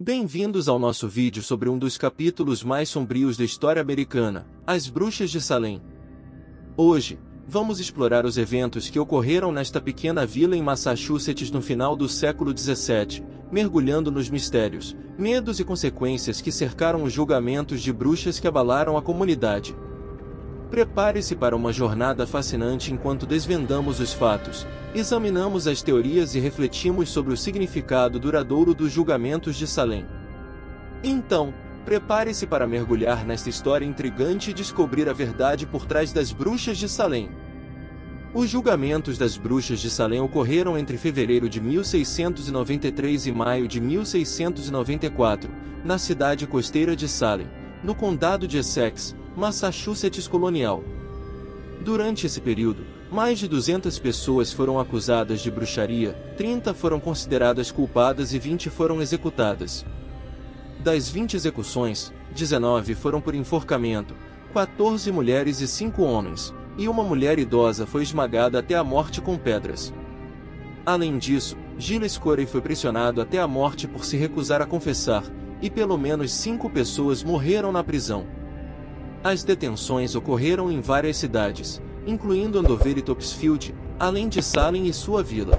Bem-vindos ao nosso vídeo sobre um dos capítulos mais sombrios da história americana, as Bruxas de Salem. Hoje, vamos explorar os eventos que ocorreram nesta pequena vila em Massachusetts no final do século XVII, mergulhando nos mistérios, medos e consequências que cercaram os julgamentos de bruxas que abalaram a comunidade. Prepare-se para uma jornada fascinante enquanto desvendamos os fatos, examinamos as teorias e refletimos sobre o significado duradouro dos julgamentos de Salem. Então, prepare-se para mergulhar nesta história intrigante e descobrir a verdade por trás das Bruxas de Salem. Os julgamentos das Bruxas de Salem ocorreram entre fevereiro de 1693 e maio de 1694, na cidade costeira de Salem, no condado de Essex, Massachusetts colonial. Durante esse período, mais de 200 pessoas foram acusadas de bruxaria, 30 foram consideradas culpadas e 20 foram executadas. Das 20 execuções, 19 foram por enforcamento, 14 mulheres e 5 homens, e uma mulher idosa foi esmagada até a morte com pedras. Além disso, Giles Corey foi pressionado até a morte por se recusar a confessar, e pelo menos 5 pessoas morreram na prisão. As detenções ocorreram em várias cidades, incluindo Andover e Topsfield, além de Salem e sua vila.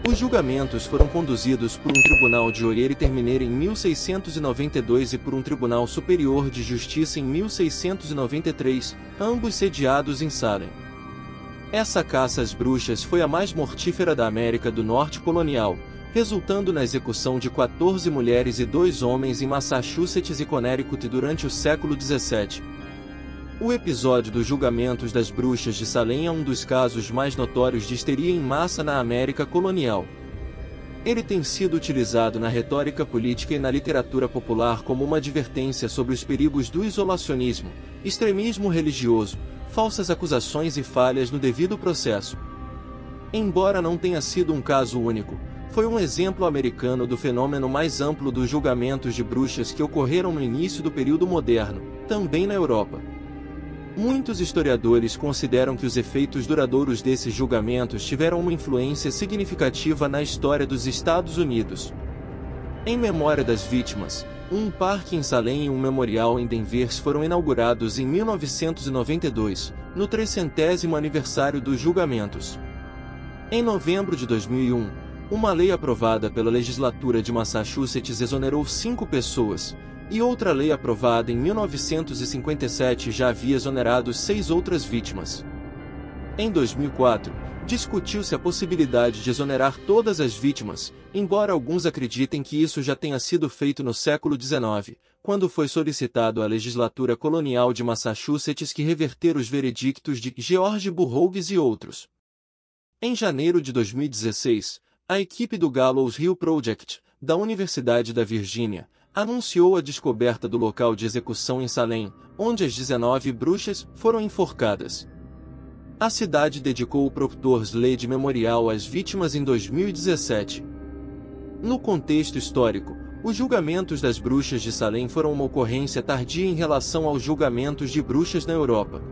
Os julgamentos foram conduzidos por um tribunal de Oyer e Terminer em 1692 e por um tribunal superior de justiça em 1693, ambos sediados em Salem. Essa caça às bruxas foi a mais mortífera da América do Norte colonial, resultando na execução de 14 mulheres e 2 homens em Massachusetts e Connecticut durante o século XVII. O episódio dos julgamentos das Bruxas de Salem é um dos casos mais notórios de histeria em massa na América colonial. Ele tem sido utilizado na retórica política e na literatura popular como uma advertência sobre os perigos do isolacionismo, extremismo religioso, falsas acusações e falhas no devido processo. Embora não tenha sido um caso único, foi um exemplo americano do fenômeno mais amplo dos julgamentos de bruxas que ocorreram no início do período moderno, também na Europa. Muitos historiadores consideram que os efeitos duradouros desses julgamentos tiveram uma influência significativa na história dos Estados Unidos. Em memória das vítimas, um parque em Salem e um memorial em Denver foram inaugurados em 1992, no 300º aniversário dos julgamentos. Em novembro de 2001, uma lei aprovada pela legislatura de Massachusetts exonerou 5 pessoas, e outra lei aprovada em 1957 já havia exonerado 6 outras vítimas. Em 2004, discutiu-se a possibilidade de exonerar todas as vítimas, embora alguns acreditem que isso já tenha sido feito no século XIX, quando foi solicitado à legislatura colonial de Massachusetts que reverter os veredictos de George Burroughs e outros. Em janeiro de 2016, a equipe do Gallows Hill Project, da Universidade da Virgínia, anunciou a descoberta do local de execução em Salem, onde as 19 bruxas foram enforcadas. A cidade dedicou o Proctor's Lady Memorial às vítimas em 2017. No contexto histórico, os julgamentos das bruxas de Salem foram uma ocorrência tardia em relação aos julgamentos de bruxas na Europa.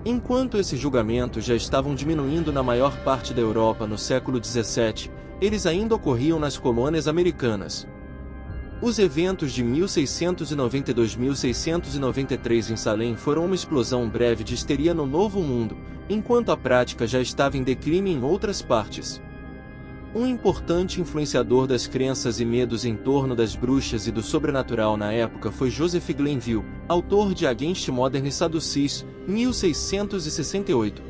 Enquanto esses julgamentos já estavam diminuindo na maior parte da Europa no século XVII, eles ainda ocorriam nas colônias americanas. Os eventos de 1692 e 1693 em Salem foram uma explosão breve de histeria no Novo Mundo, enquanto a prática já estava em declínio em outras partes. Um importante influenciador das crenças e medos em torno das bruxas e do sobrenatural na época foi Joseph Glanville, autor de Against Modern Sadducees, 1668.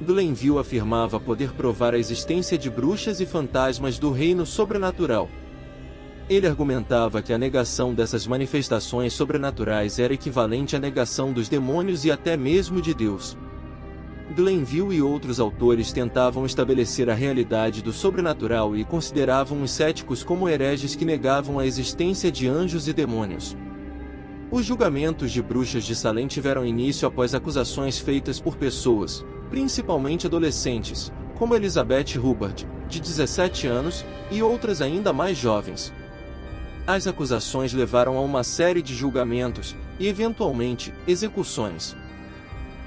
Glanville afirmava poder provar a existência de bruxas e fantasmas do reino sobrenatural. Ele argumentava que a negação dessas manifestações sobrenaturais era equivalente à negação dos demônios e até mesmo de Deus. Glanville e outros autores tentavam estabelecer a realidade do sobrenatural e consideravam os céticos como hereges que negavam a existência de anjos e demônios. Os julgamentos de bruxas de Salem tiveram início após acusações feitas por pessoas, principalmente adolescentes, como Elizabeth Hubbard, de 17 anos, e outras ainda mais jovens. As acusações levaram a uma série de julgamentos, e eventualmente, execuções.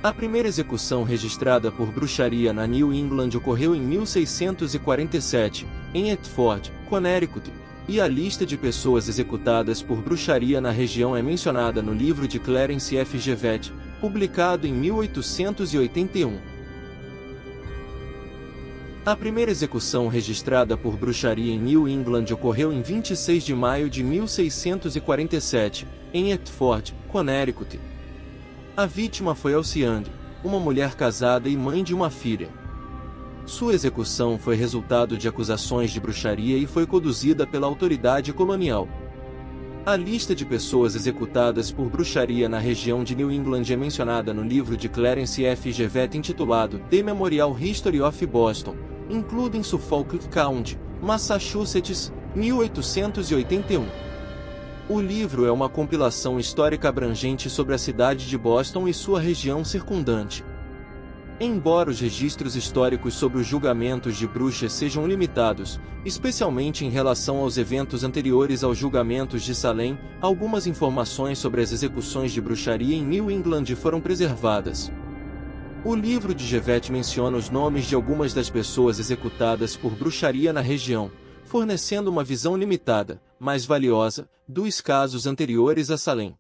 A primeira execução registrada por bruxaria na New England ocorreu em 1647, em Etford, Connecticut, e a lista de pessoas executadas por bruxaria na região é mencionada no livro de Clarence F. Gevet, publicado em 1881. A primeira execução registrada por bruxaria em New England ocorreu em 26 de maio de 1647, em Ectford, Connecticut. A vítima foi Alciande, uma mulher casada e mãe de uma filha. Sua execução foi resultado de acusações de bruxaria e foi conduzida pela autoridade colonial. A lista de pessoas executadas por bruxaria na região de New England é mencionada no livro de Clarence F. Gevet intitulado The Memorial History of Boston, including Suffolk County, Massachusetts, 1881. O livro é uma compilação histórica abrangente sobre a cidade de Boston e sua região circundante. Embora os registros históricos sobre os julgamentos de bruxas sejam limitados, especialmente em relação aos eventos anteriores aos julgamentos de Salem, algumas informações sobre as execuções de bruxaria em New England foram preservadas. O livro de Gevet menciona os nomes de algumas das pessoas executadas por bruxaria na região, fornecendo uma visão limitada, mas valiosa, dos casos anteriores a Salem.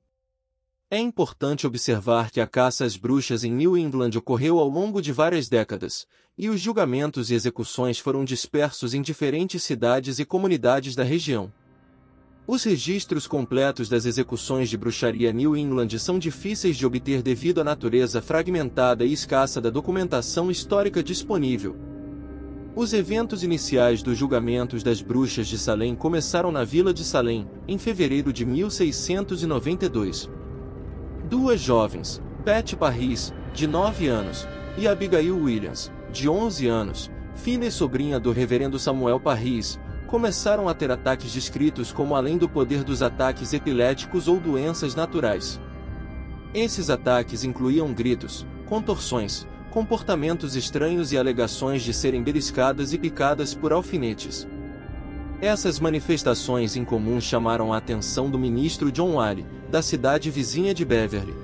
É importante observar que a caça às bruxas em New England ocorreu ao longo de várias décadas, e os julgamentos e execuções foram dispersos em diferentes cidades e comunidades da região. Os registros completos das execuções de bruxaria New England são difíceis de obter devido à natureza fragmentada e escassa da documentação histórica disponível. Os eventos iniciais dos julgamentos das bruxas de Salem começaram na vila de Salem, em fevereiro de 1692. Duas jovens, Betty Parris, de 9 anos, e Abigail Williams, de 11 anos, filha e sobrinha do reverendo Samuel Parris, começaram a ter ataques descritos como além do poder dos ataques epiléticos ou doenças naturais. Esses ataques incluíam gritos, contorções, comportamentos estranhos e alegações de serem beliscadas e picadas por alfinetes. Essas manifestações incomuns chamaram a atenção do ministro John Wally, da cidade vizinha de Beverly.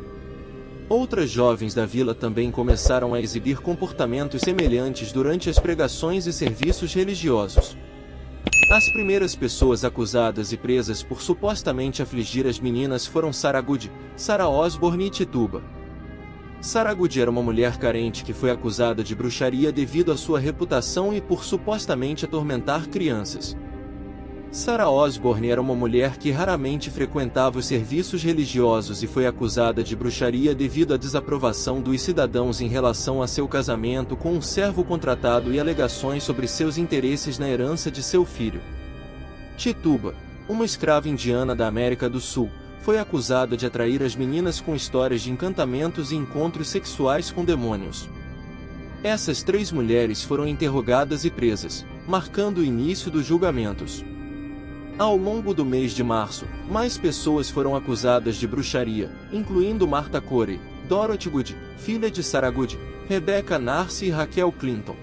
Outras jovens da vila também começaram a exibir comportamentos semelhantes durante as pregações e serviços religiosos. As primeiras pessoas acusadas e presas por supostamente afligir as meninas foram Sarah Good, Sarah Osborne e Tituba. Sarah Good era uma mulher carente que foi acusada de bruxaria devido à sua reputação e por supostamente atormentar crianças. Sarah Osborne era uma mulher que raramente frequentava os serviços religiosos e foi acusada de bruxaria devido à desaprovação dos cidadãos em relação a seu casamento com um servo contratado e alegações sobre seus interesses na herança de seu filho. Tituba, uma escrava indiana da América do Sul, foi acusada de atrair as meninas com histórias de encantamentos e encontros sexuais com demônios. Essas 3 mulheres foram interrogadas e presas, marcando o início dos julgamentos. Ao longo do mês de março, mais pessoas foram acusadas de bruxaria, incluindo Martha Corey, Dorothy Good, filha de Sarah Good, Rebecca Narcy e Raquel Clinton.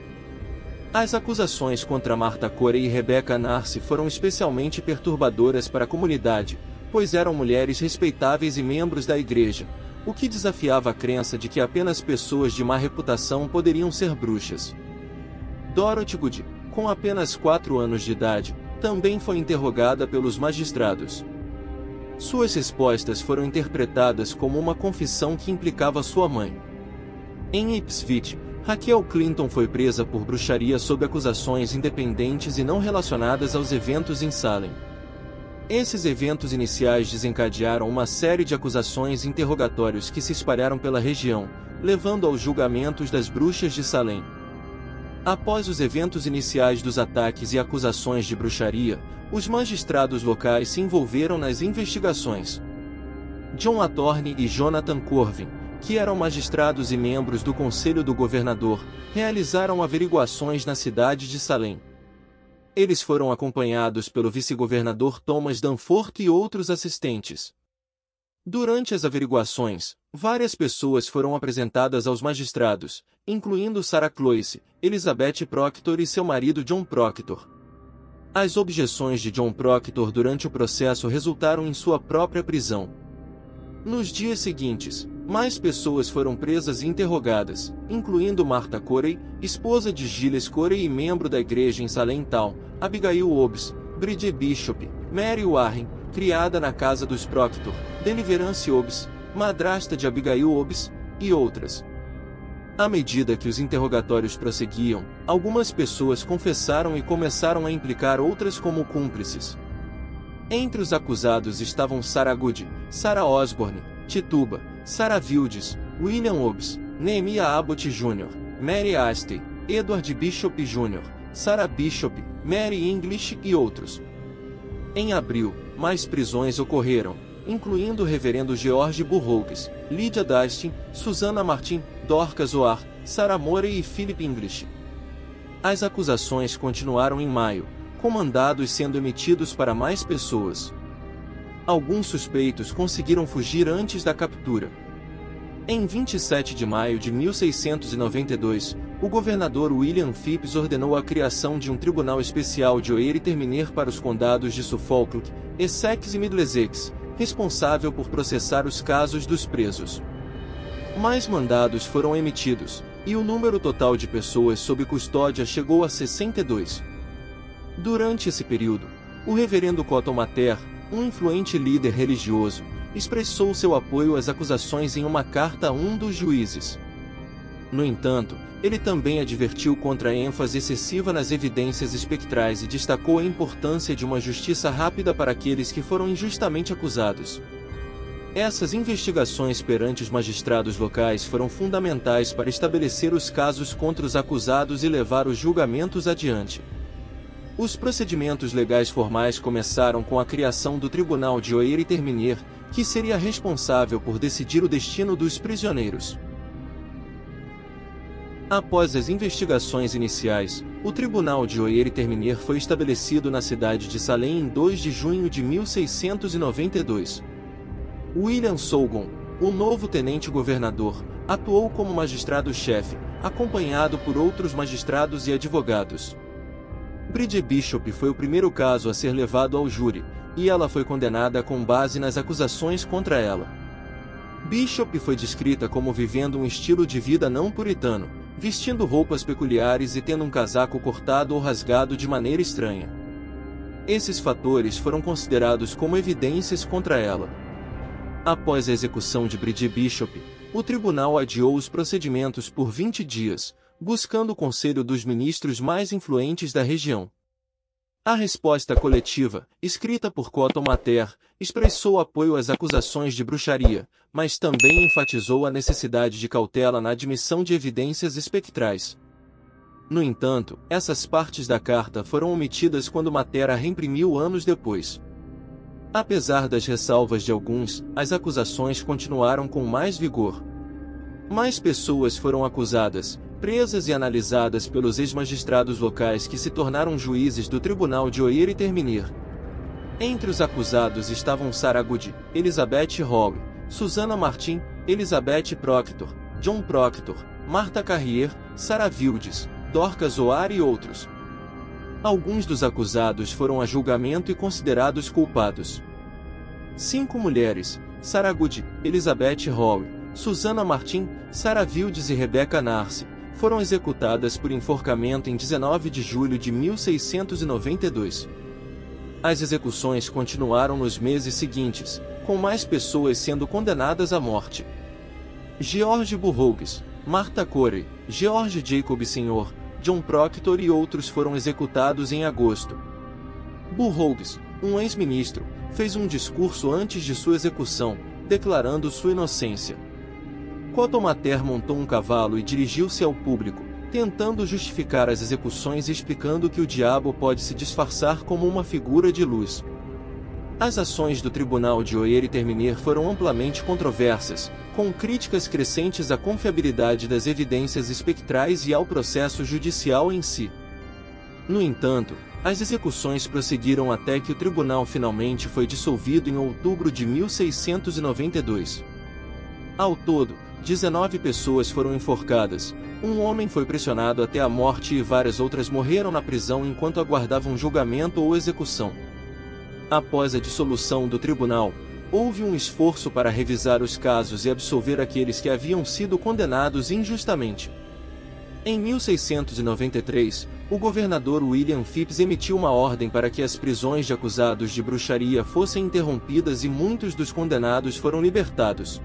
As acusações contra Martha Corey e Rebecca Narcy foram especialmente perturbadoras para a comunidade, pois eram mulheres respeitáveis e membros da igreja, o que desafiava a crença de que apenas pessoas de má reputação poderiam ser bruxas. Dorothy Good, com apenas 4 anos de idade, também foi interrogada pelos magistrados. Suas respostas foram interpretadas como uma confissão que implicava sua mãe. Em Ipswich, Raquel Clinton foi presa por bruxaria sob acusações independentes e não relacionadas aos eventos em Salem. Esses eventos iniciais desencadearam uma série de acusações e interrogatórios que se espalharam pela região, levando aos julgamentos das bruxas de Salem. Após os eventos iniciais dos ataques e acusações de bruxaria, os magistrados locais se envolveram nas investigações. John Attorney e Jonathan Corvin, que eram magistrados e membros do Conselho do Governador, realizaram averiguações na cidade de Salem. Eles foram acompanhados pelo vice-governador Thomas Danforth e outros assistentes. Durante as averiguações, várias pessoas foram apresentadas aos magistrados, incluindo Sarah Cloyce, Elizabeth Proctor e seu marido John Proctor. As objeções de John Proctor durante o processo resultaram em sua própria prisão. Nos dias seguintes, mais pessoas foram presas e interrogadas, incluindo Martha Corey, esposa de Giles Corey e membro da igreja em Salem Town, Abigail Hobbs, Bridget Bishop, Mary Warren, criada na casa dos Proctor, Deliverance Hobbs, madrasta de Abigail Hobbs, e outras. À medida que os interrogatórios prosseguiam, algumas pessoas confessaram e começaram a implicar outras como cúmplices. Entre os acusados estavam Sarah Good, Sarah Osborne, Tituba, Sarah Wildes, William Hobbs, Nehemiah Abbott Jr., Mary Astley, Edward Bishop Jr., Sarah Bishop, Mary English e outros. Em abril, mais prisões ocorreram, incluindo o reverendo George Burroughs, Lydia Dustin, Susanna Martin, Dorcas Oar, Sarah Morey e Philip English. As acusações continuaram em maio, com mandados sendo emitidos para mais pessoas. Alguns suspeitos conseguiram fugir antes da captura. Em 27 de maio de 1692, o governador William Phips ordenou a criação de um tribunal especial de Oeil-Terminer para os condados de Suffolk, Essex e Middlesex, responsável por processar os casos dos presos. Mais mandados foram emitidos, e o número total de pessoas sob custódia chegou a 62. Durante esse período, o reverendo Cotton Mather, um influente líder religioso, expressou seu apoio às acusações em uma carta a um dos juízes. No entanto, ele também advertiu contra a ênfase excessiva nas evidências espectrais e destacou a importância de uma justiça rápida para aqueles que foram injustamente acusados. Essas investigações perante os magistrados locais foram fundamentais para estabelecer os casos contra os acusados e levar os julgamentos adiante. Os procedimentos legais formais começaram com a criação do Tribunal de Oeil-Terminer, que seria responsável por decidir o destino dos prisioneiros. Após as investigações iniciais, o Tribunal de Oeil-Terminer foi estabelecido na cidade de Salem em 2 de junho de 1692. William Sougon, o novo tenente-governador, atuou como magistrado-chefe, acompanhado por outros magistrados e advogados. Bridget Bishop foi o primeiro caso a ser levado ao júri, e ela foi condenada com base nas acusações contra ela. Bishop foi descrita como vivendo um estilo de vida não puritano, vestindo roupas peculiares e tendo um casaco cortado ou rasgado de maneira estranha. Esses fatores foram considerados como evidências contra ela. Após a execução de Bridget Bishop, o tribunal adiou os procedimentos por 20 dias, buscando o conselho dos ministros mais influentes da região. A resposta coletiva, escrita por Cotton Mather, expressou apoio às acusações de bruxaria, mas também enfatizou a necessidade de cautela na admissão de evidências espectrais. No entanto, essas partes da carta foram omitidas quando Mather a reimprimiu anos depois. Apesar das ressalvas de alguns, as acusações continuaram com mais vigor. Mais pessoas foram acusadas, presas e analisadas pelos ex-magistrados locais que se tornaram juízes do Tribunal de Oeil-Terminer. Entre os acusados estavam Sarah Good, Elizabeth Hall, Susanna Martin, Elizabeth Proctor, John Proctor, Martha Carrier, Sarah Wildes, Dorcas Oar e outros. Alguns dos acusados foram a julgamento e considerados culpados. 5 mulheres, Sarah Good, Elizabeth Hall, Susanna Martin, Sarah Wildes e Rebecca Narcy, foram executadas por enforcamento em 19 de julho de 1692. As execuções continuaram nos meses seguintes, com mais pessoas sendo condenadas à morte. George Burroughs, Martha Corey, George Jacob Sr., John Proctor e outros foram executados em agosto. Burroughs, um ex-ministro, fez um discurso antes de sua execução, declarando sua inocência. Cotton Mather montou um cavalo e dirigiu-se ao público, tentando justificar as execuções e explicando que o diabo pode se disfarçar como uma figura de luz. As ações do Tribunal de Oeil-Terminer foram amplamente controversas, com críticas crescentes à confiabilidade das evidências espectrais e ao processo judicial em si. No entanto, as execuções prosseguiram até que o tribunal finalmente foi dissolvido em outubro de 1692. Ao todo, 19 pessoas foram enforcadas, um homem foi pressionado até a morte e várias outras morreram na prisão enquanto aguardavam julgamento ou execução. Após a dissolução do tribunal, houve um esforço para revisar os casos e absolver aqueles que haviam sido condenados injustamente. Em 1693, o governador William Phips emitiu uma ordem para que as prisões de acusados de bruxaria fossem interrompidas e muitos dos condenados foram libertados.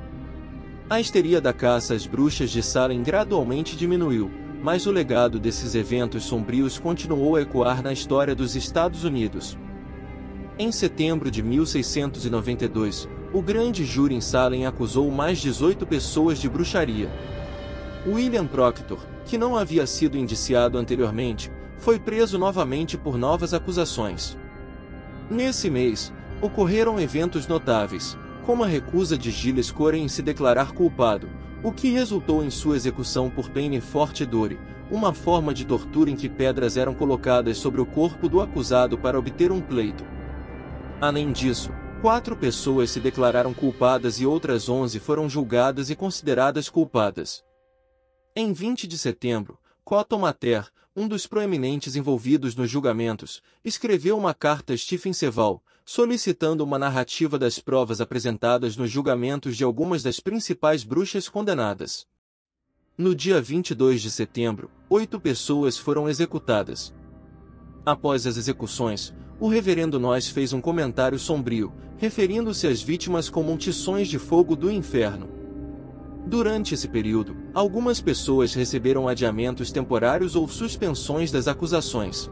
A histeria da caça às bruxas de Salem gradualmente diminuiu, mas o legado desses eventos sombrios continuou a ecoar na história dos Estados Unidos. Em setembro de 1692, o grande júri em Salem acusou mais 18 pessoas de bruxaria. William Proctor, que não havia sido indiciado anteriormente, foi preso novamente por novas acusações. Nesse mês, ocorreram eventos notáveis, como a recusa de Giles Corey em se declarar culpado, o que resultou em sua execução por pene forte dure, uma forma de tortura em que pedras eram colocadas sobre o corpo do acusado para obter um pleito. Além disso, 4 pessoas se declararam culpadas e outras 11 foram julgadas e consideradas culpadas. Em 20 de setembro, Cotton Mather, um dos proeminentes envolvidos nos julgamentos, escreveu uma carta a Stephen Seval, solicitando uma narrativa das provas apresentadas nos julgamentos de algumas das principais bruxas condenadas. No dia 22 de setembro, 8 pessoas foram executadas. Após as execuções, o reverendo Noyes fez um comentário sombrio, referindo-se às vítimas como tições de fogo do inferno. Durante esse período, algumas pessoas receberam adiamentos temporários ou suspensões das acusações.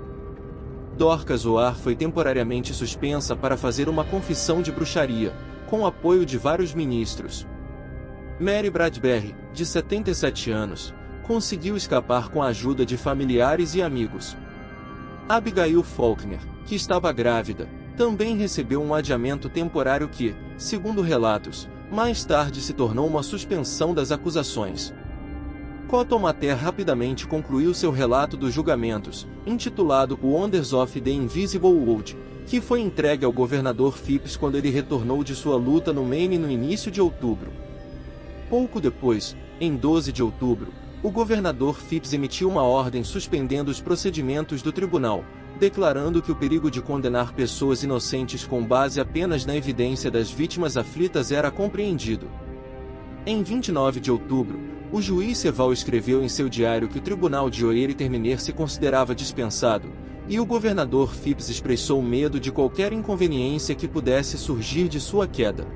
Dorcas Oar foi temporariamente suspensa para fazer uma confissão de bruxaria, com o apoio de vários ministros. Mary Bradbury, de 77 anos, conseguiu escapar com a ajuda de familiares e amigos. Abigail Faulkner, que estava grávida, também recebeu um adiamento temporário que, segundo relatos, mais tarde se tornou uma suspensão das acusações. Cotton Mather rapidamente concluiu seu relato dos julgamentos, intitulado Wonders of the Invisible World, que foi entregue ao governador Phips quando ele retornou de sua luta no Maine no início de outubro. Pouco depois, em 12 de outubro, o governador Phips emitiu uma ordem suspendendo os procedimentos do tribunal, declarando que o perigo de condenar pessoas inocentes com base apenas na evidência das vítimas aflitas era compreendido. Em 29 de outubro, o juiz Seval escreveu em seu diário que o tribunal de Oyer Terminer se considerava dispensado, e o governador Phips expressou medo de qualquer inconveniência que pudesse surgir de sua queda.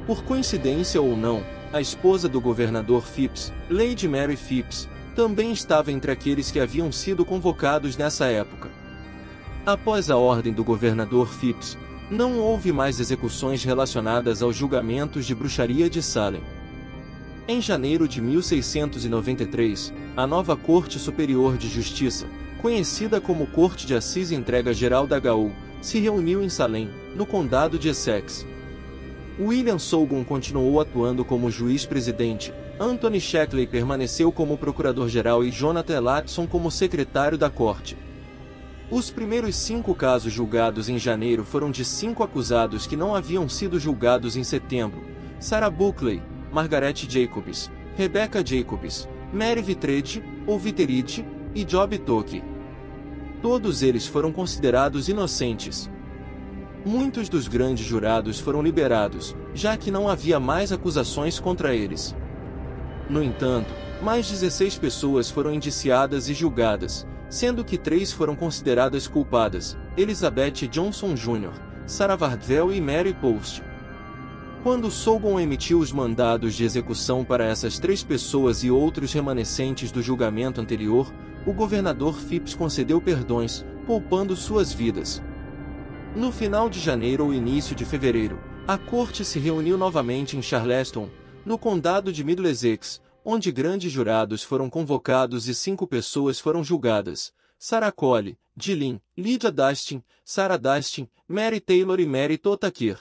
Por coincidência ou não, a esposa do governador Phips, Lady Mary Phips, também estava entre aqueles que haviam sido convocados nessa época. Após a ordem do governador Phips, não houve mais execuções relacionadas aos julgamentos de bruxaria de Salem. Em janeiro de 1693, a nova Corte Superior de Justiça, conhecida como Corte de Assis Entrega Geral da Gaul, se reuniu em Salem, no condado de Essex. William Sougon continuou atuando como juiz-presidente, Anthony Sheckley permaneceu como procurador-geral e Jonathan Latson como secretário da corte. Os primeiros 5 casos julgados em janeiro foram de 5 acusados que não haviam sido julgados em setembro: Sarah Buckley, Margaret Jacobs, Rebecca Jacobs, Mary Vitretti, ou Viterite, e Job Toque. Todos eles foram considerados inocentes. Muitos dos grandes jurados foram liberados, já que não havia mais acusações contra eles. No entanto, mais 16 pessoas foram indiciadas e julgadas, sendo que 3 foram consideradas culpadas: Elizabeth Johnson Jr., Sarah Vardwell e Mary Post. Quando Sougon emitiu os mandados de execução para essas 3 pessoas e outros remanescentes do julgamento anterior, o governador Phips concedeu perdões, poupando suas vidas. No final de janeiro ou início de fevereiro, a corte se reuniu novamente em Charleston, no condado de Middlesex, onde grandes jurados foram convocados e 5 pessoas foram julgadas: Sarah Cole, Gillian, Lydia Dustin, Sarah Dustin, Mary Taylor e Mary Totakir.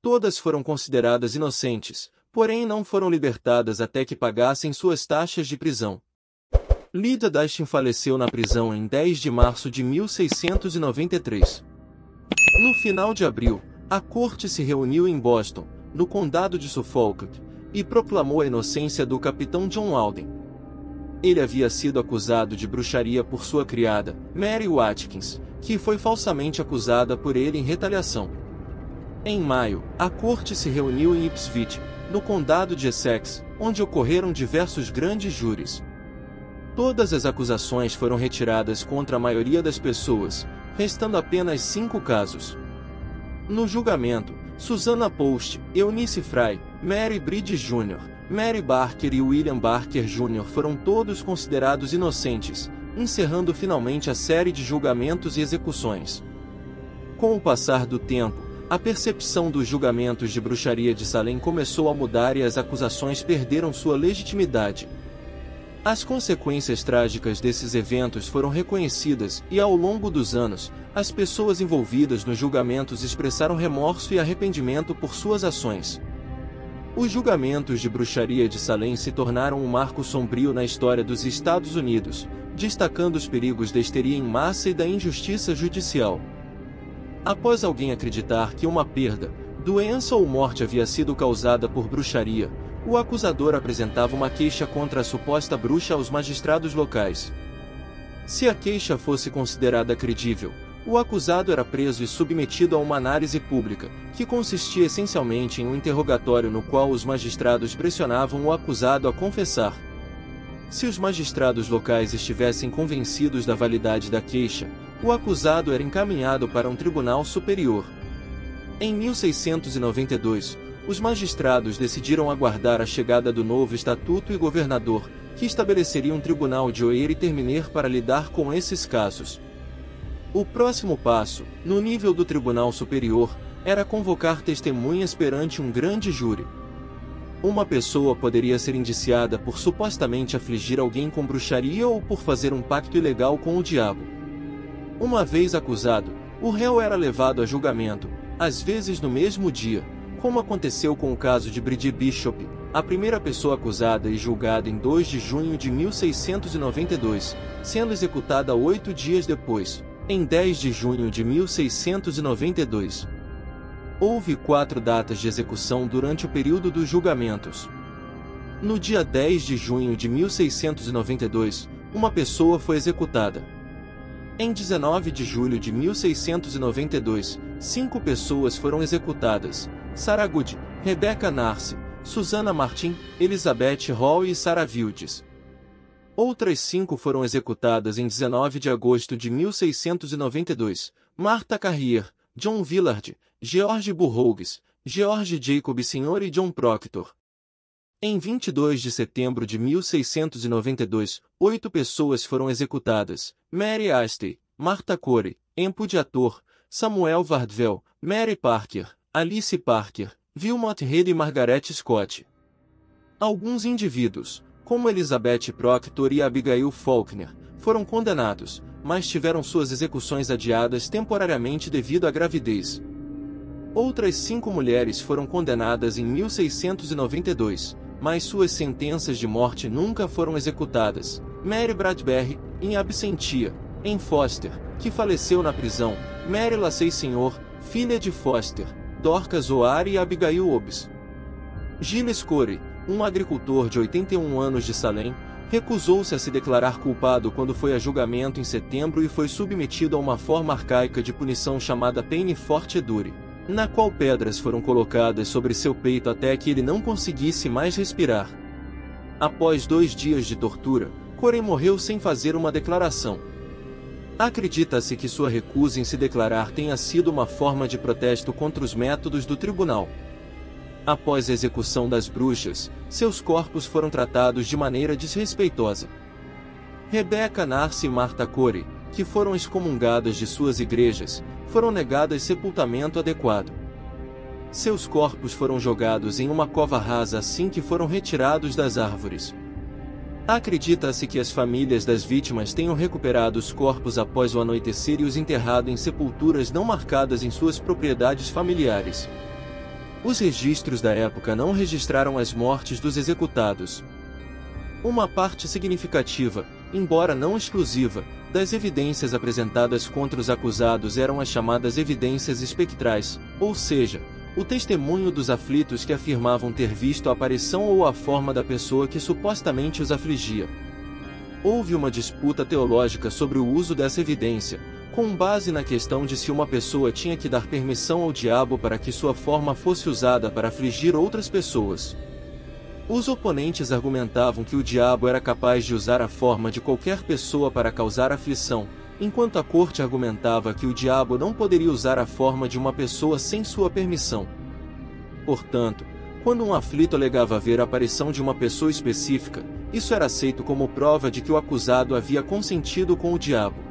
Todas foram consideradas inocentes, porém não foram libertadas até que pagassem suas taxas de prisão. Lydia Dustin faleceu na prisão em 10 de março de 1693. No final de abril, a corte se reuniu em Boston, no condado de Suffolk, e proclamou a inocência do capitão John Alden. Ele havia sido acusado de bruxaria por sua criada, Mary Watkins, que foi falsamente acusada por ele em retaliação. Em maio, a corte se reuniu em Ipswich, no condado de Essex, onde ocorreram diversos grandes júris. Todas as acusações foram retiradas contra a maioria das pessoas, restando apenas 5 casos. No julgamento, Susanna Post, Eunice Fry, Mary Bridges Jr., Mary Barker e William Barker Jr. foram todos considerados inocentes, encerrando finalmente a série de julgamentos e execuções. Com o passar do tempo, a percepção dos julgamentos de bruxaria de Salem começou a mudar e as acusações perderam sua legitimidade. As consequências trágicas desses eventos foram reconhecidas e, ao longo dos anos, as pessoas envolvidas nos julgamentos expressaram remorso e arrependimento por suas ações. Os julgamentos de bruxaria de Salem se tornaram um marco sombrio na história dos Estados Unidos, destacando os perigos da histeria em massa e da injustiça judicial. Após alguém acreditar que uma perda, doença ou morte havia sido causada por bruxaria, o acusador apresentava uma queixa contra a suposta bruxa aos magistrados locais. Se a queixa fosse considerada credível, o acusado era preso e submetido a uma análise pública, que consistia essencialmente em um interrogatório no qual os magistrados pressionavam o acusado a confessar. Se os magistrados locais estivessem convencidos da validade da queixa, o acusado era encaminhado para um tribunal superior. Em 1692, os magistrados decidiram aguardar a chegada do novo estatuto e governador, que estabeleceria um tribunal de oer e terminer para lidar com esses casos. O próximo passo, no nível do Tribunal Superior, era convocar testemunhas perante um grande júri. Uma pessoa poderia ser indiciada por supostamente afligir alguém com bruxaria ou por fazer um pacto ilegal com o diabo. Uma vez acusado, o réu era levado a julgamento, às vezes no mesmo dia, como aconteceu com o caso de Bridget Bishop, a primeira pessoa acusada e julgada em 2 de junho de 1692, sendo executada 8 dias depois, em 10 de junho de 1692. Houve 4 datas de execução durante o período dos julgamentos. No dia 10 de junho de 1692, uma pessoa foi executada. Em 19 de julho de 1692, 5 pessoas foram executadas: Sarah Good, Rebecca Narcy, Susanna Martin, Elizabeth Hall e Sarah Wildes. Outras 5 foram executadas em 19 de agosto de 1692, Martha Carrier, John Villard, George Burroughs, George Jacob Sr. e John Proctor. Em 22 de setembro de 1692, 8 pessoas foram executadas: Mary Astley, Martha Corey, Empud Ator, Samuel Vardwell, Mary Parker, Alice Parker, Wilmot Reed e Margaret Scott. Alguns indivíduos, como Elizabeth Proctor e Abigail Faulkner, foram condenados, mas tiveram suas execuções adiadas temporariamente devido à gravidez. Outras 5 mulheres foram condenadas em 1692, mas suas sentenças de morte nunca foram executadas: Mary Bradbury, em absentia, em Foster, que faleceu na prisão, Mary Lassay Sr., filha de Foster, Dorcas O'Hare e Abigail Hobbs. Giles Corey, um agricultor de 81 anos de Salem, recusou-se a se declarar culpado quando foi a julgamento em setembro e foi submetido a uma forma arcaica de punição chamada peine forte et dure, na qual pedras foram colocadas sobre seu peito até que ele não conseguisse mais respirar. Após 2 dias de tortura, Corey morreu sem fazer uma declaração. Acredita-se que sua recusa em se declarar tenha sido uma forma de protesto contra os métodos do tribunal. Após a execução das bruxas, seus corpos foram tratados de maneira desrespeitosa. Rebecca Narcy e Martha Corey, que foram excomungadas de suas igrejas, foram negadas sepultamento adequado. Seus corpos foram jogados em uma cova rasa assim que foram retirados das árvores. Acredita-se que as famílias das vítimas tenham recuperado os corpos após o anoitecer e os enterrado em sepulturas não marcadas em suas propriedades familiares. Os registros da época não registraram as mortes dos executados. Uma parte significativa, embora não exclusiva, das evidências apresentadas contra os acusados eram as chamadas evidências espectrais, ou seja, o testemunho dos aflitos que afirmavam ter visto a aparição ou a forma da pessoa que supostamente os afligia. Houve uma disputa teológica sobre o uso dessa evidência, com base na questão de se uma pessoa tinha que dar permissão ao diabo para que sua forma fosse usada para afligir outras pessoas. Os oponentes argumentavam que o diabo era capaz de usar a forma de qualquer pessoa para causar aflição, enquanto a corte argumentava que o diabo não poderia usar a forma de uma pessoa sem sua permissão. Portanto, quando um aflito alegava ver a aparição de uma pessoa específica, isso era aceito como prova de que o acusado havia consentido com o diabo.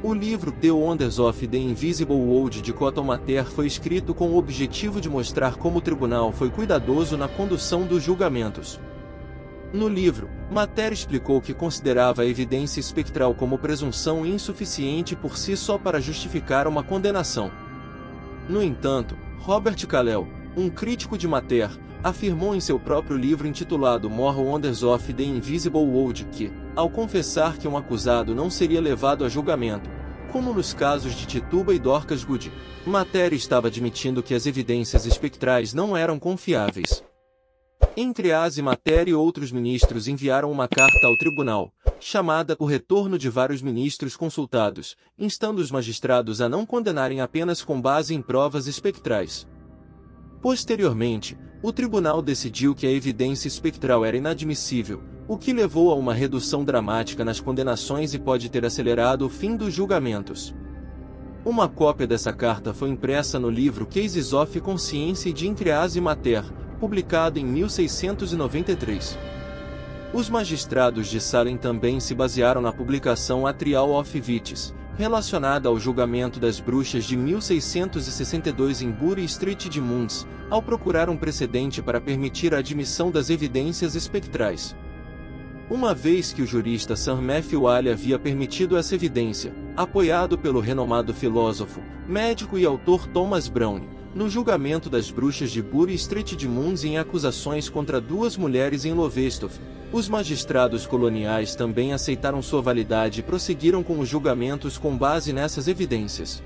O livro The Wonders of the Invisible World de Cotton Mather foi escrito com o objetivo de mostrar como o tribunal foi cuidadoso na condução dos julgamentos. No livro, Mather explicou que considerava a evidência espectral como presunção insuficiente por si só para justificar uma condenação. No entanto, Robert Callell, um crítico de Mather, afirmou em seu próprio livro intitulado More Wonders of the Invisible World que, ao confessar que um acusado não seria levado a julgamento, como nos casos de Tituba e Dorcas Goody, Mather estava admitindo que as evidências espectrais não eram confiáveis. Entre as e Mather e outros ministros enviaram uma carta ao tribunal, chamada O Retorno de vários ministros consultados, instando os magistrados a não condenarem apenas com base em provas espectrais. Posteriormente, o tribunal decidiu que a evidência espectral era inadmissível, o que levou a uma redução dramática nas condenações e pode ter acelerado o fim dos julgamentos. Uma cópia dessa carta foi impressa no livro Cases of Conscience de Intreaz e Mather, publicado em 1693. Os magistrados de Salem também se basearam na publicação A Trial of Witches, relacionada ao julgamento das bruxas de 1662 em Bury Street de Mons, ao procurar um precedente para permitir a admissão das evidências espectrais. Uma vez que o jurista Sir Matthew Halley havia permitido essa evidência, apoiado pelo renomado filósofo, médico e autor Thomas Browne, no julgamento das bruxas de Bury Street de Mons em acusações contra duas mulheres em Lowestoft, os magistrados coloniais também aceitaram sua validade e prosseguiram com os julgamentos com base nessas evidências.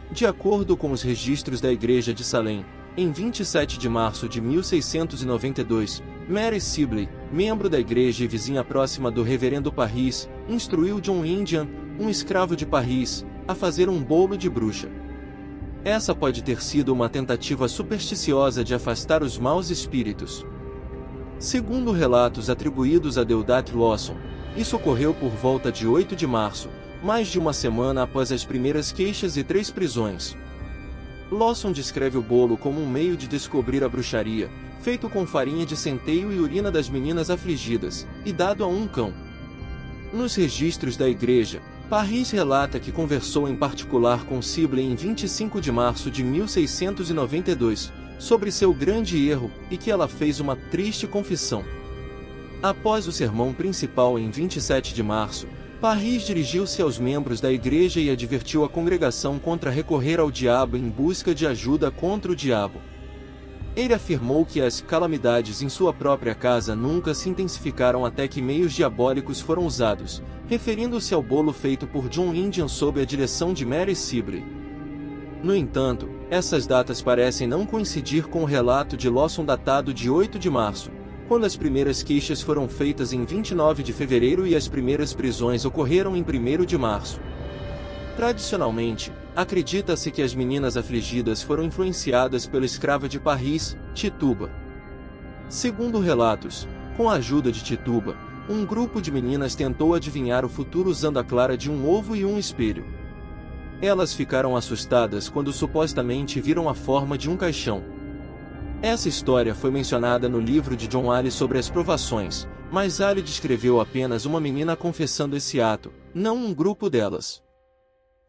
De acordo com os registros da Igreja de Salem, em 27 de março de 1692, Mary Sibley, membro da igreja e vizinha próxima do reverendo Parris, instruiu John Indian, um escravo de Parris, a fazer um bolo de bruxa. Essa pode ter sido uma tentativa supersticiosa de afastar os maus espíritos. Segundo relatos atribuídos a Deodat Lawson, isso ocorreu por volta de 8 de março, mais de uma semana após as primeiras queixas e 3 prisões. Lawson descreve o bolo como um meio de descobrir a bruxaria, feito com farinha de centeio e urina das meninas afligidas, e dado a um cão. Nos registros da igreja, Parris relata que conversou em particular com Sibley em 25 de março de 1692, sobre seu grande erro, e que ela fez uma triste confissão. Após o sermão principal em 27 de março, Parris dirigiu-se aos membros da igreja e advertiu a congregação contra recorrer ao diabo em busca de ajuda contra o diabo. Ele afirmou que as calamidades em sua própria casa nunca se intensificaram até que meios diabólicos foram usados, referindo-se ao bolo feito por John Indian sob a direção de Mary Sibley. No entanto, essas datas parecem não coincidir com o relato de Lawson datado de 8 de março, quando as primeiras queixas foram feitas em 29 de fevereiro e as primeiras prisões ocorreram em 1º de março. Tradicionalmente, acredita-se que as meninas afligidas foram influenciadas pela escrava de Parris, Tituba. Segundo relatos, com a ajuda de Tituba, um grupo de meninas tentou adivinhar o futuro usando a clara de um ovo e um espelho. Elas ficaram assustadas quando supostamente viram a forma de um caixão. Essa história foi mencionada no livro de John Halley sobre as provações, mas Halley descreveu apenas uma menina confessando esse ato, não um grupo delas.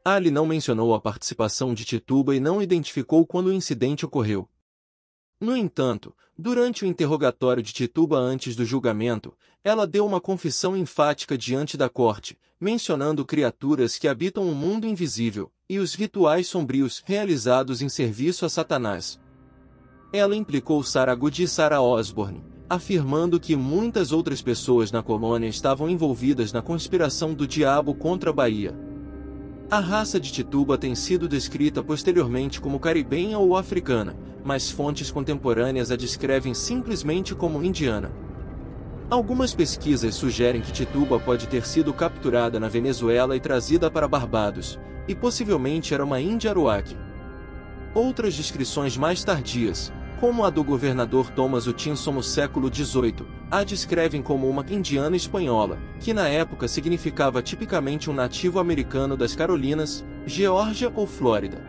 Halley não mencionou a participação de Tituba e não identificou quando o incidente ocorreu. No entanto, durante o interrogatório de Tituba antes do julgamento, ela deu uma confissão enfática diante da corte, mencionando criaturas que habitam o mundo invisível, e os rituais sombrios realizados em serviço a Satanás. Ela implicou Sarah Goody e Sarah Osborne, afirmando que muitas outras pessoas na colônia estavam envolvidas na conspiração do diabo contra a Bahia. A raça de Tituba tem sido descrita posteriormente como caribenha ou africana, mas fontes contemporâneas a descrevem simplesmente como indiana. Algumas pesquisas sugerem que Tituba pode ter sido capturada na Venezuela e trazida para Barbados, e possivelmente era uma índia aruaque. Outras descrições mais tardias, como a do governador Thomas Hutchinson no século XVIII, a descrevem como uma indiana espanhola, que na época significava tipicamente um nativo americano das Carolinas, Geórgia ou Flórida.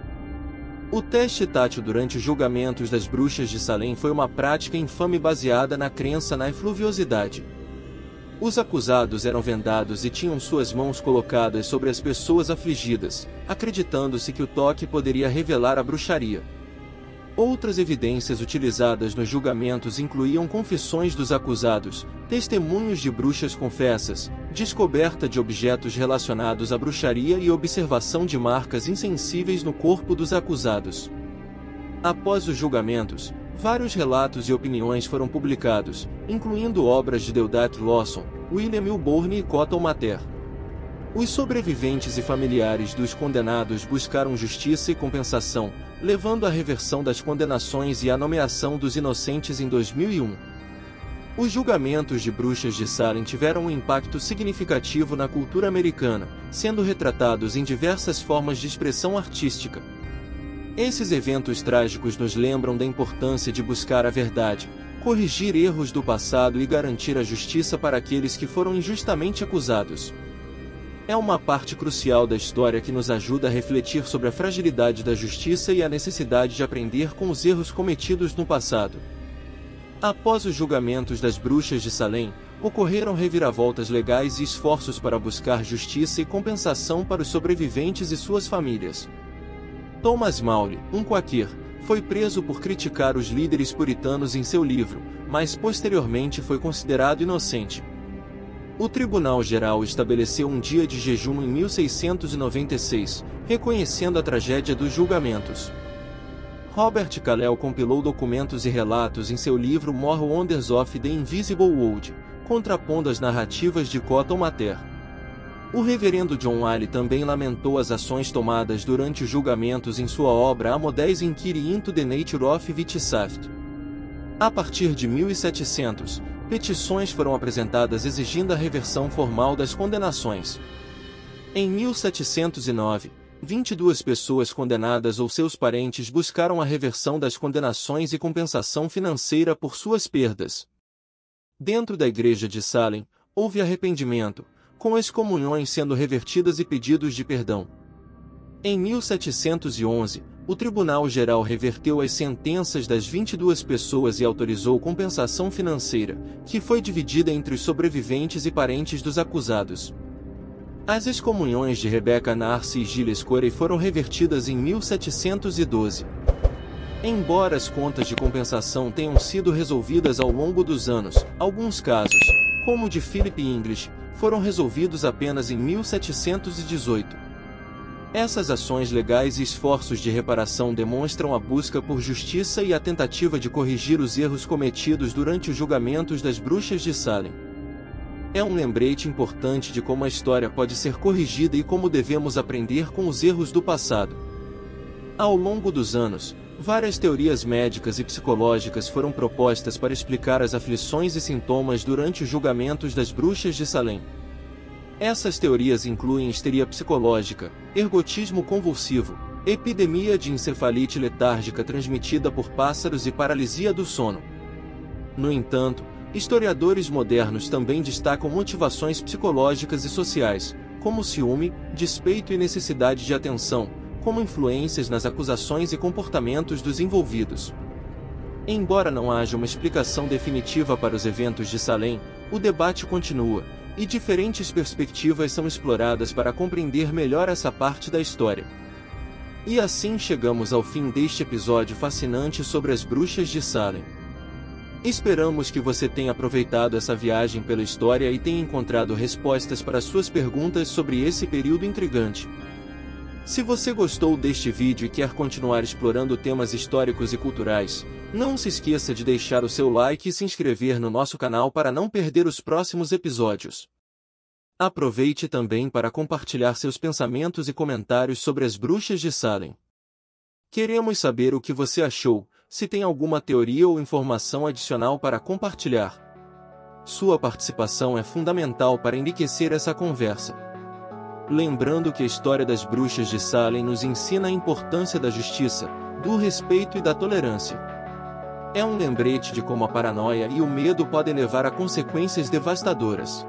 O teste tátil durante os julgamentos das bruxas de Salem foi uma prática infame baseada na crença na efluviosidade. Os acusados eram vendados e tinham suas mãos colocadas sobre as pessoas afligidas, acreditando-se que o toque poderia revelar a bruxaria. Outras evidências utilizadas nos julgamentos incluíam confissões dos acusados, testemunhos de bruxas confessas, descoberta de objetos relacionados à bruxaria e observação de marcas insensíveis no corpo dos acusados. Após os julgamentos, vários relatos e opiniões foram publicados, incluindo obras de Deodat Lawson, William Milbourne e Cotton Mather. Os sobreviventes e familiares dos condenados buscaram justiça e compensação, levando à reversão das condenações e à nomeação dos inocentes em 2001. Os julgamentos de bruxas de Salem tiveram um impacto significativo na cultura americana, sendo retratados em diversas formas de expressão artística. Esses eventos trágicos nos lembram da importância de buscar a verdade, corrigir erros do passado e garantir a justiça para aqueles que foram injustamente acusados. É uma parte crucial da história que nos ajuda a refletir sobre a fragilidade da justiça e a necessidade de aprender com os erros cometidos no passado. Após os julgamentos das bruxas de Salem, ocorreram reviravoltas legais e esforços para buscar justiça e compensação para os sobreviventes e suas famílias. Thomas Maury, um quaquer, foi preso por criticar os líderes puritanos em seu livro, mas posteriormente foi considerado inocente. O Tribunal Geral estabeleceu um dia de jejum em 1696, reconhecendo a tragédia dos julgamentos. Robert Callell compilou documentos e relatos em seu livro More Wonders of the Invisible World, contrapondo as narrativas de Cotton Mather. O reverendo John Wiley também lamentou as ações tomadas durante os julgamentos em sua obra A Modés Inquiry into the Nature of Witchcraft. A partir de 1700, petições foram apresentadas exigindo a reversão formal das condenações. Em 1709, 22 pessoas condenadas ou seus parentes buscaram a reversão das condenações e compensação financeira por suas perdas. Dentro da Igreja de Salem, houve arrependimento, com excomunhões sendo revertidas e pedidos de perdão. Em 1711, o Tribunal Geral reverteu as sentenças das 22 pessoas e autorizou compensação financeira, que foi dividida entre os sobreviventes e parentes dos acusados. As excomunhões de Rebecca Narcy e Gilles Corey foram revertidas em 1712. Embora as contas de compensação tenham sido resolvidas ao longo dos anos, alguns casos, como o de Philip English, foram resolvidos apenas em 1718. Essas ações legais e esforços de reparação demonstram a busca por justiça e a tentativa de corrigir os erros cometidos durante os julgamentos das bruxas de Salem. É um lembrete importante de como a história pode ser corrigida e como devemos aprender com os erros do passado. Ao longo dos anos, várias teorias médicas e psicológicas foram propostas para explicar as aflições e sintomas durante os julgamentos das bruxas de Salem. Essas teorias incluem histeria psicológica, ergotismo convulsivo, epidemia de encefalite letárgica transmitida por pássaros e paralisia do sono. No entanto, historiadores modernos também destacam motivações psicológicas e sociais, como ciúme, despeito e necessidade de atenção, como influências nas acusações e comportamentos dos envolvidos. Embora não haja uma explicação definitiva para os eventos de Salem, o debate continua, e diferentes perspectivas são exploradas para compreender melhor essa parte da história. E assim chegamos ao fim deste episódio fascinante sobre as bruxas de Salem. Esperamos que você tenha aproveitado essa viagem pela história e tenha encontrado respostas para suas perguntas sobre esse período intrigante. Se você gostou deste vídeo e quer continuar explorando temas históricos e culturais, não se esqueça de deixar o seu like e se inscrever no nosso canal para não perder os próximos episódios. Aproveite também para compartilhar seus pensamentos e comentários sobre as bruxas de Salem. Queremos saber o que você achou, se tem alguma teoria ou informação adicional para compartilhar. Sua participação é fundamental para enriquecer essa conversa. Lembrando que a história das bruxas de Salem nos ensina a importância da justiça, do respeito e da tolerância. É um lembrete de como a paranoia e o medo podem levar a consequências devastadoras.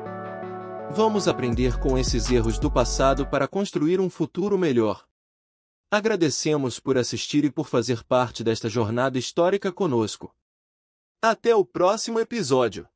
Vamos aprender com esses erros do passado para construir um futuro melhor. Agradecemos por assistir e por fazer parte desta jornada histórica conosco. Até o próximo episódio!